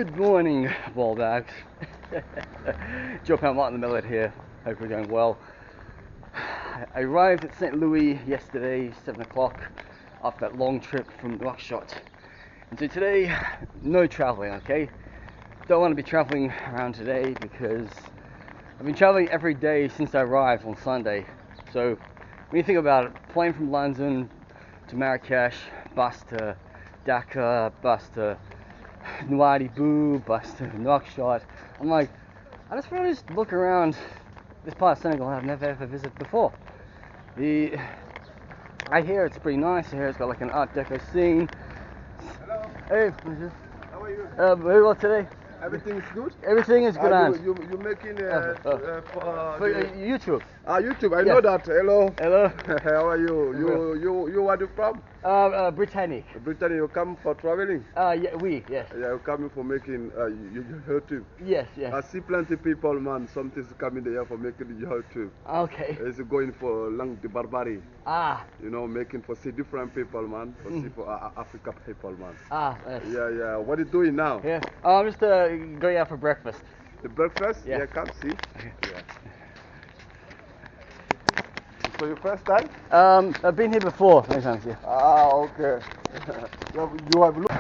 Good morning, ball bags. Joe Martin the Metalhead here. Hope you're doing well. I arrived at St. Louis yesterday, 7 o'clock, after that long trip from Nouakchott. And so today, no traveling, okay? Don't want to be traveling around today because I've been traveling every day since I arrived on Sunday. So when you think about it, plane from London to Marrakesh, bus to Dakar, bus to Nouadhibou, bus to Nouakchott. I'm like, I just want to just look around this part of Senegal I've never ever visited before. I hear it's pretty nice. I hear it's got like an Art Deco scene. Hello. Hey, How are you? very well today. Everything is good? Everything is good. You're making for YouTube. YouTube. I Yes. know that. Hello. Hello. How are you? You where are you from? Britannic. Britain. You come for traveling? Yes. Yeah, you're coming for making YouTube. Yes. I see plenty people, man. Something's coming there for making YouTube. Okay. It's going for long the Barbary. You know, making for see different people, man. For see for Africa people, man. Yes. Yeah. What are you doing now? Yeah. I'm just going out for breakfast. The breakfast? Yeah. Come see. Yeah. So your first time? I've been here before, many times, yeah. Okay. you have looked.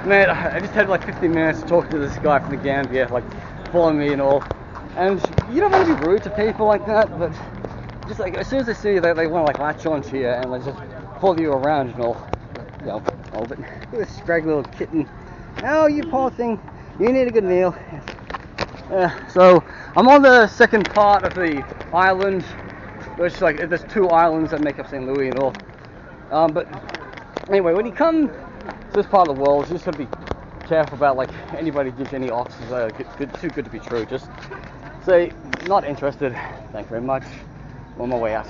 Man, I just had like 15 minutes to talk to this guy from the Gambia, like following me and all. And you don't want to be rude to people like that, but just like as soon as they see you, they want to like latch on to you and like just follow you around and all. You know, all but look at this scraggly little kitten. Oh, you poor thing, you need a good meal. So I'm on the second part of the island. Which like there's two islands that make up St. Louis and all. But anyway, when you come to this part of the world, you just gotta be careful about like anybody gives you any offers too good to be true. Just say not interested. Thank you very much. I'm on my way out.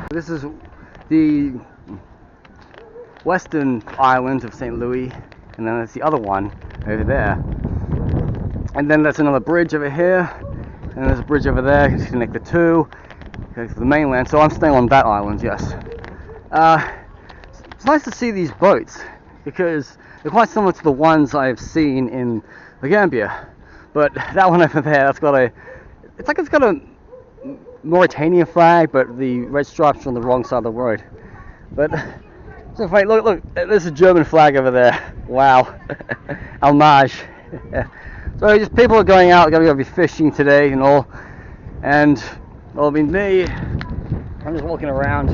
This is the western island of St. Louis. And then there's the other one over there. And then there's another bridge over here. And there's a bridge over there to connect the two. Connect to the mainland. So I'm staying on that island, yes. It's nice to see these boats because they're quite similar to the ones I've seen in the Gambia. But that one over there, it's got a Mauritanian flag, but the red stripes are on the wrong side of the road. But so wait, look, there's a German flag over there. Wow. Almage. So just people are going out, gonna be fishing today and all. And well, I mean me, I'm just walking around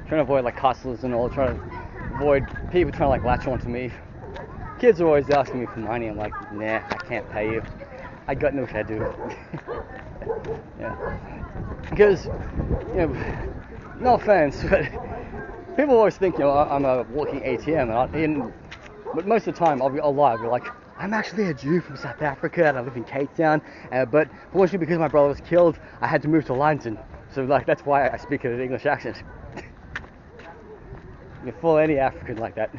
trying to avoid like hustlers and all, trying to avoid people trying to like latch onto me. Kids are always asking me for money. I'm like, nah, I can't pay you. I got no to do. Yeah. Because, you know, no offense, but people always think, you know, I'm a walking ATM, but most of the time I'll lie. I'll be like, I'm actually a Jew from South Africa and I live in Cape Town, but fortunately because my brother was killed, I had to move to London. So like that's why I speak in an English accent. You fool any African like that.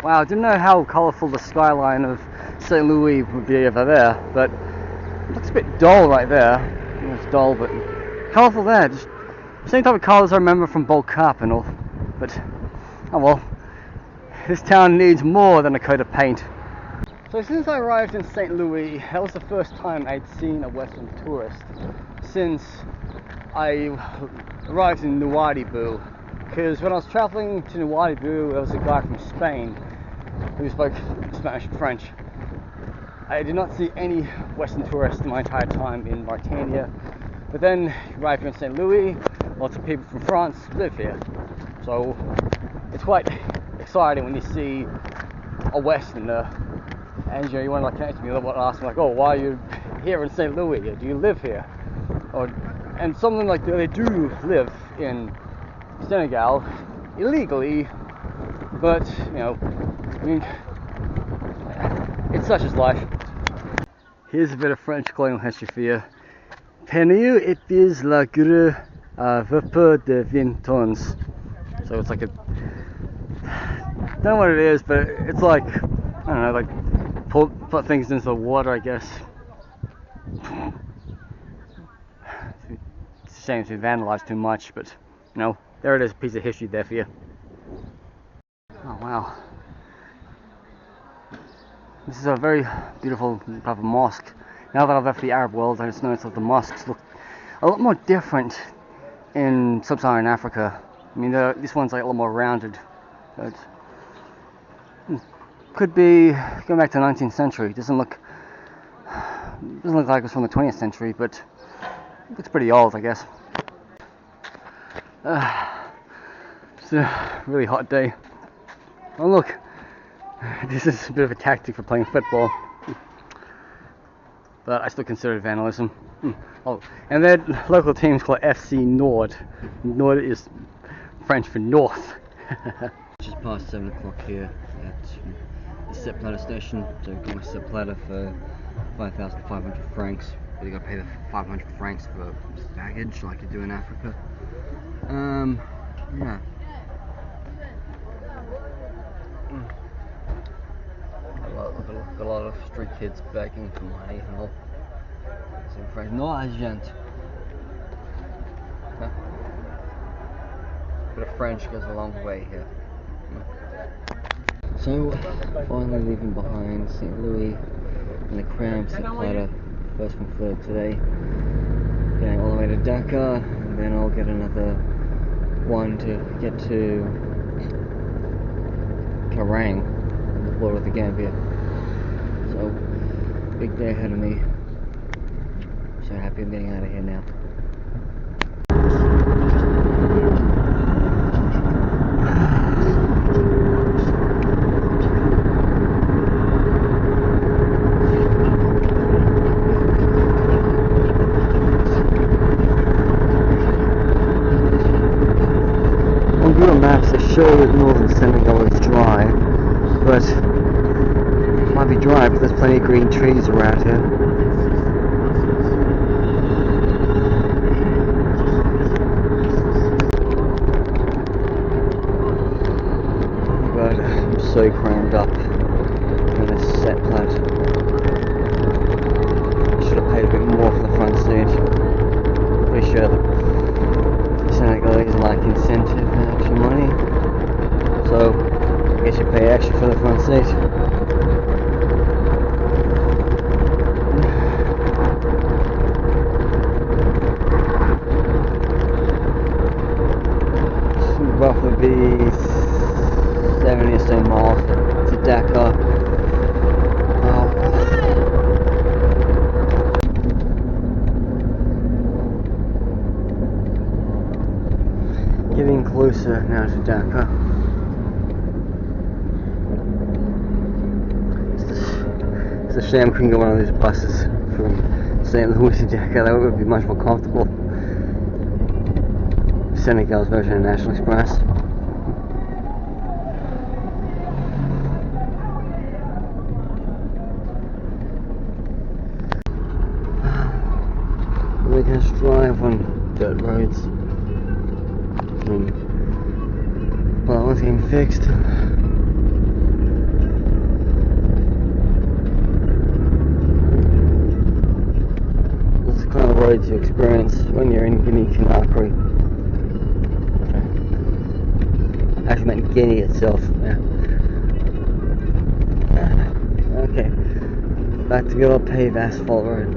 Wow, I didn't know how colourful the skyline of St. Louis would be over there, but it looks a bit dull right there. It's dull, but colourful there. Just the same type of colours I remember from Bold Cup and all. But, oh well, this town needs more than a coat of paint. So since I arrived in St. Louis, that was the first time I'd seen a Western tourist since I arrived in Nouadhibou. Because when I was traveling to Nouadhibou, there was a guy from Spain who spoke Spanish and French. I did not see any Western tourists my entire time in Mauritania. But then, arrived here in St. Louis, lots of people from France live here. So it's quite exciting when you see a Westerner and you want to like connect to me and ask me like, oh, why are you here in St. Louis? Do you live here? And some of them like they do live in Senegal illegally, but you know, I mean, it's such as life. Here's a bit of French colonial history for you. Peniu épise la grue à vapeur de 20 tonnes. So it's like a, don't know what it is, but it's like, I don't know, like put things into the water, I guess. It's a shame to vandalize too much, but You know, there it is, a piece of history there for you. Oh wow. This is a very beautiful type of mosque. Now that I've left the Arab world, I just noticed that the mosques look a lot more different in sub-Saharan Africa. I mean, this one's like a little more rounded. But could be going back to the 19th century. Doesn't look like it's from the 20th century, but it looks pretty old, I guess. It's a really hot day. Oh look, this is a bit of a tactic for playing football, but I still consider it vandalism. Oh, and their local team's called FC Nord. Nord is French for north. Just past 7 o'clock here at the Sepp Platter station. So I got my Sepp Platter for 5,500 francs. But you gotta pay the 500 francs for baggage like you do in Africa. Yeah. Got a lot of street kids begging for money and all. So in French, no argent. Okay. Bit of French goes a long way here. So, finally leaving behind St. Louis and the cramped Sepp Platter, first from third today. Going all the way to Dakar, and then I'll get another one to get to Karang, on the border with the Gambia. So, big day ahead of me. So happy I'm getting out of here now. On Google Maps they show that northern Senegal is dry, but it might be dry, but there's plenty of green trees around here. But I'm so crammed up in this Sepp Platter. I should have paid a bit more for the front seat. Pretty sure the Senegalese like incentive and extra money, so I guess you pay extra for the front seat. Roughly be 70 or so miles to Dakar. Getting closer now to Dakar. It's a shame I couldn't get one of these buses from St. Louis to Dakar. That would be much more comfortable. Senegal's version of National Express. We can just drive on dirt roads. Well, that one's getting fixed. This is the kind of roads you experience when you're in Guinea-Conakry. Actually meant Guinea itself, yeah. Okay, back to good old paved asphalt road.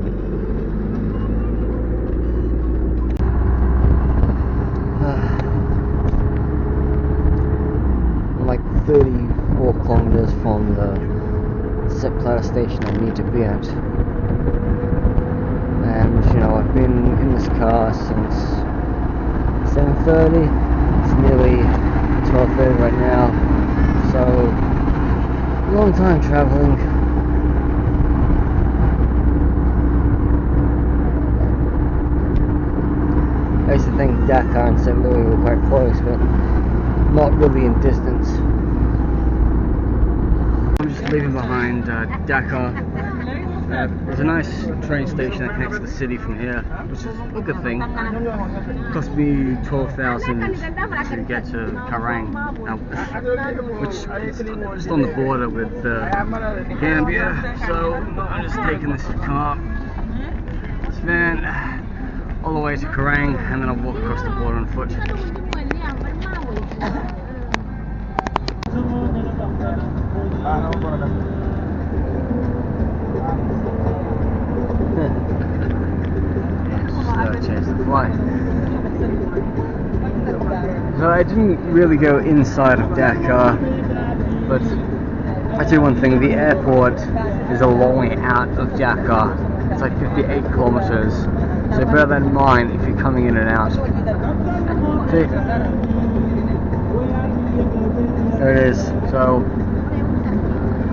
I'm like 34 kilometers from the Sepp Platter station I need to be at. And, you know, I've been in this car since 7:30. It's nearly 12:30 right now, so long time traveling. I used to think Dakar and St. Louis were quite close, but not really in distance. I'm just leaving behind Dakar. There's a nice train station that connects to the city from here, which is a good thing. It cost me 12,000 to get to Karang, which is just on the border with Gambia. So I'm just taking this car, this van, all the way to Karang, and then I'll walk across the border on foot. So I didn't really go inside of Dakar, but I tell you one thing, the airport is a long way out of Dakar. It's like 58 kilometers, so bear that in mind if you're coming in and out. See? There it is. So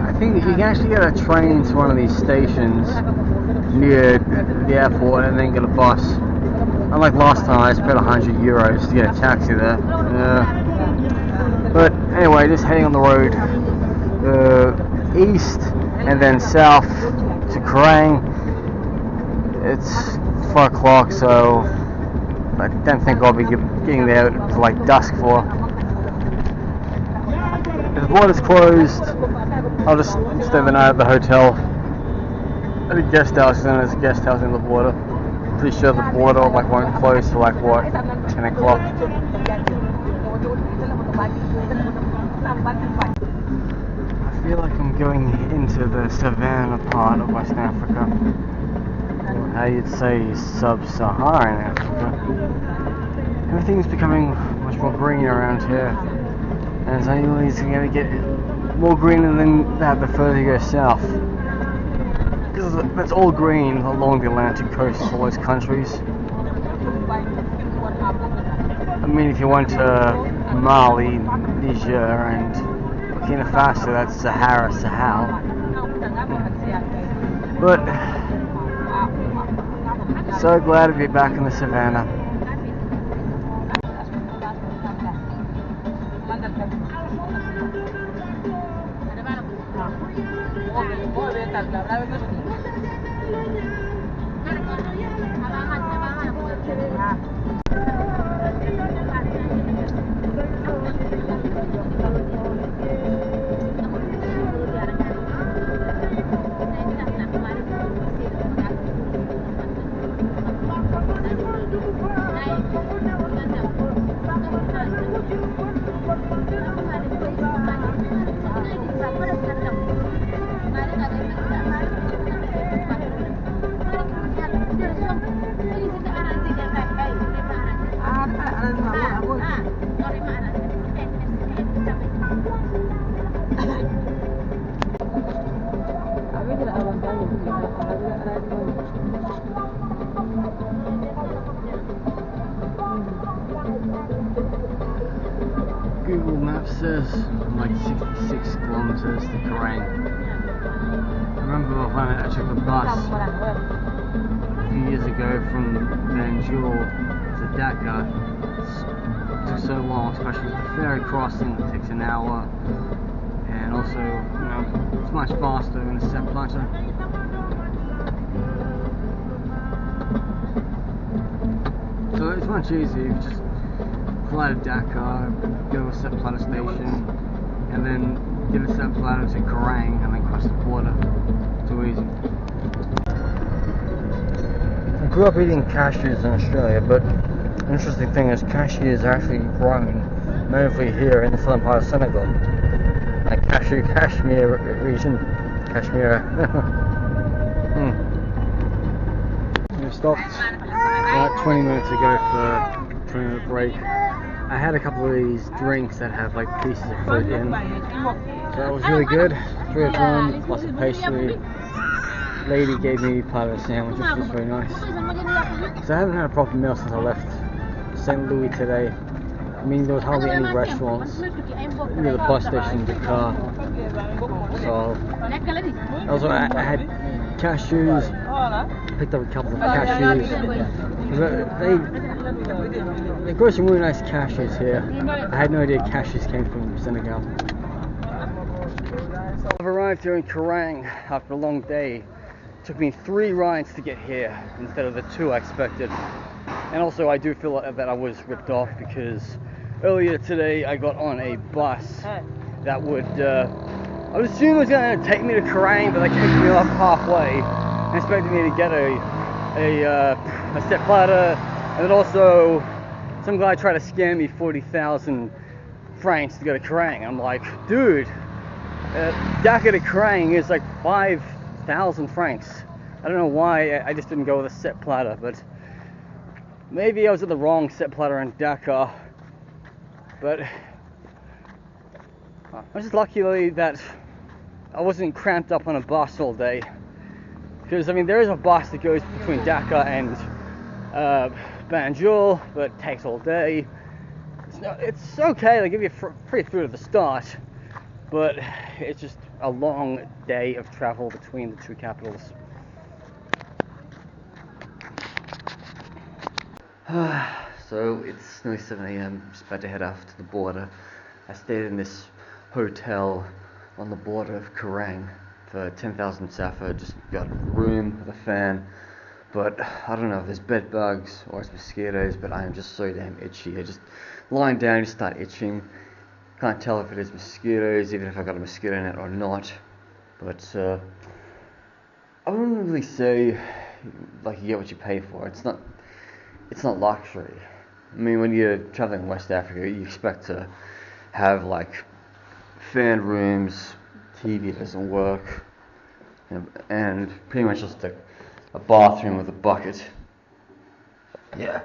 I think you can actually get a train to one of these stations near the airport and then get a bus. Unlike last time, I just paid €100 to get a taxi there. But anyway, just heading on the road east and then south to Kerrang. It's 4 o'clock, so I don't think I'll be getting there to like dusk for. If the border's closed, I'll just stay the night at the hotel. At a guest house, and there's a guest house in the border. Pretty sure the border like won't close till like what, 10 o'clock. I feel like I'm going into the savannah part of West Africa, or how you'd say sub-Saharan Africa. Everything's becoming much more green around here, and it's only going to get more greener than that the further you go south. Because that's all green along the Atlantic coast of all those countries. I mean, if you went to Mali, Niger, and Burkina Faso, that's Sahara, Sahel. But so glad to be back in the savannah. Google Maps says like 66 kilometers to Kerrang. I remember when I took the bus a few years ago from Banjul to Dakar. It took so long, especially with the ferry crossing. It takes an hour, and also, you know, it's much faster in a Sepp Platter. So it's much easier. You just fly to Dakar, go to a Sepp Platter station, and then get a Sepp Platter to Kerrang, and then cross the border. Too easy. I grew up eating cashews in Australia, but the interesting thing is cashews are actually grown mostly here in the southern part of Senegal. Like Kashmir region. Kashmir. We stopped about 20 minutes ago for a 20-minute break. I had a couple of these drinks that have like pieces of fruit in. So that was really good. 3 of them, plus a pastry. Lady gave me part of a sandwich, which was very nice. So I haven't had a proper meal since I left St. Louis today. I mean, there was hardly any restaurants near the bus station in Dakar. So also I had cashews. Picked up a couple of cashews. They grow some really nice cashews here. I had no idea cashews came from Senegal. I've arrived here in Kerrang after a long day. It took me 3 rides to get here instead of the 2 I expected. And also I do feel that I was ripped off because earlier today I got on a bus that would, I would assume it was going to take me to Kerrang, but they kicked me off halfway and expected me to get a Sepp Platter, and then also some guy tried to scam me 40,000 francs to go to Kerrang. I'm like, dude, Dakar to Kerrang is like 5,000 francs. I don't know why I just didn't go with a Sepp Platter, but maybe I was at the wrong Sepp Platter in Dakar. But I'm just lucky that I wasn't cramped up on a bus all day. Because, I mean, there is a bus that goes between Dhaka and Banjul, but it takes all day. It's okay, they give you free food at the start, but it's just a long day of travel between the two capitals. So it's nearly 7 a.m, just about to head off to the border. I stayed in this hotel on the border of Kerrang for 10,000 safa, just got a room with a fan, but I don't know if there's bed bugs or it's mosquitoes, but I am just so damn itchy. I just lying down, you start itching. Can't tell if it is mosquitoes, even if I got a mosquito net or not. But I wouldn't really say like you get what you pay for. It's not luxury. I mean, when you're traveling in West Africa, you expect to have like fan rooms, TV doesn't work, and pretty much just a bathroom with a bucket. Yeah.